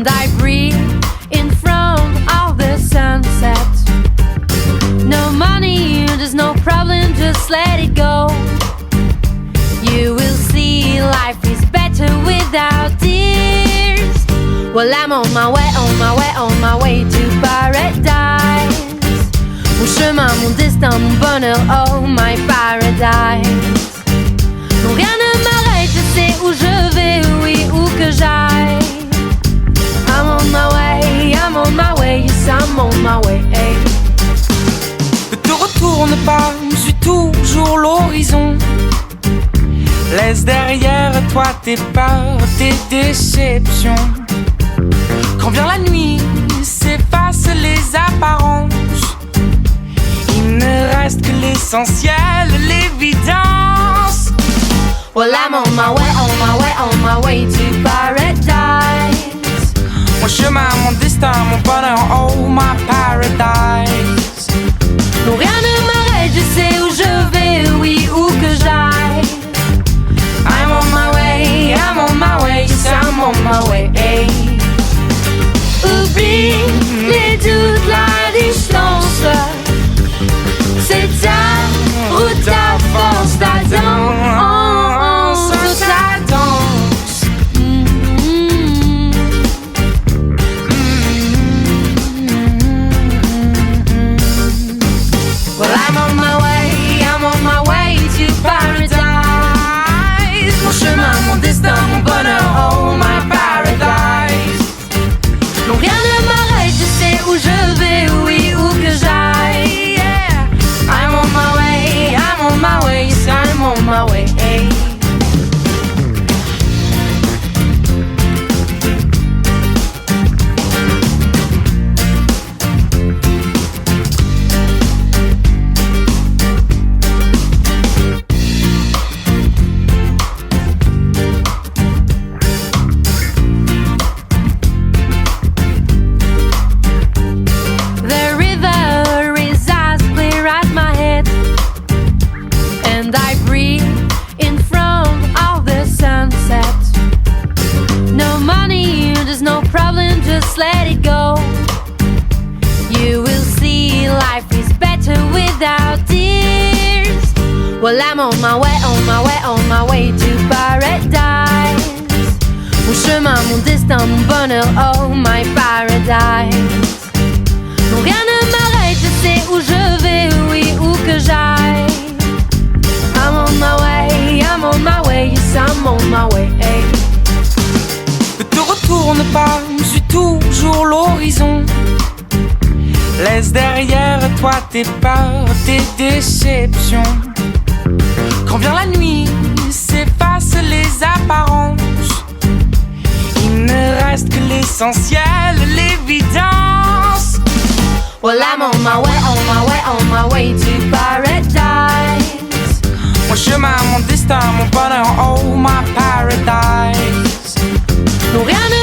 and I breathe in front of the sunset. No money, there's no problem, just let it go. You will see life is better without tears. Well, I'm on my way, on my way, on my way to paradise. Mon chemin, mon destin, mon bonheur, oh my paradise. Non, rien ne m'arrête, je sais où je vais, oui, où que j'aille. I'm on my way, I'm on my way, yes, I'm on my way. Ne te retourne pas, suis toujours l'horizon. Laisse derrière toi tes peurs, tes déceptions. Quand vient la nuit, s'effacent les apparences. Il ne reste que l'essentiel, l'évidence. Well, I'm on my way, on my way, on my way to paradise. Mon chemin, mon destin, mon bonheur, oh my paradise. Non, rien ne m'arrête, je sais où je vais, oui, où que j'aille. I'm on my way, I'm on my way, yes, I'm on my way. Oublie les doutes, la distance. C'est ta route, ta force, ta danse, ta danse. Well, I'm on my way to paradise. Mon chemin, mon destin, mon bonheur, oh my paradise. Non, rien ne m'arrête, je sais où je vais, oui, où que j'aille. Yeah. I'm on my way, yes, I'm on my way. The river is as clear as my head, and I breathe in front of the sunset. No money, there's no problem, just let it go. You will see life is better without tears. Well, I'm on my way, on my way, on my way to paradise. Mon chemin, mon destin, mon bonheur, oh my paradise. Non, rien ne m'arrête, je sais où je vais, oui, où que j'aille. I'm on my way, yes, I'm on my way. Ne te retourne pas, suis toujours l'horizon. Laisse derrière toi tes peurs, tes déceptions. Quand vient la nuit, s'effacent les apparences. Il ne reste que l'essentiel, l'évidence. Well, I'm on my way, on my way, on my way to paradise. Mon chemin, mon destin, mon bonheur, oh my paradise. Non, rien ne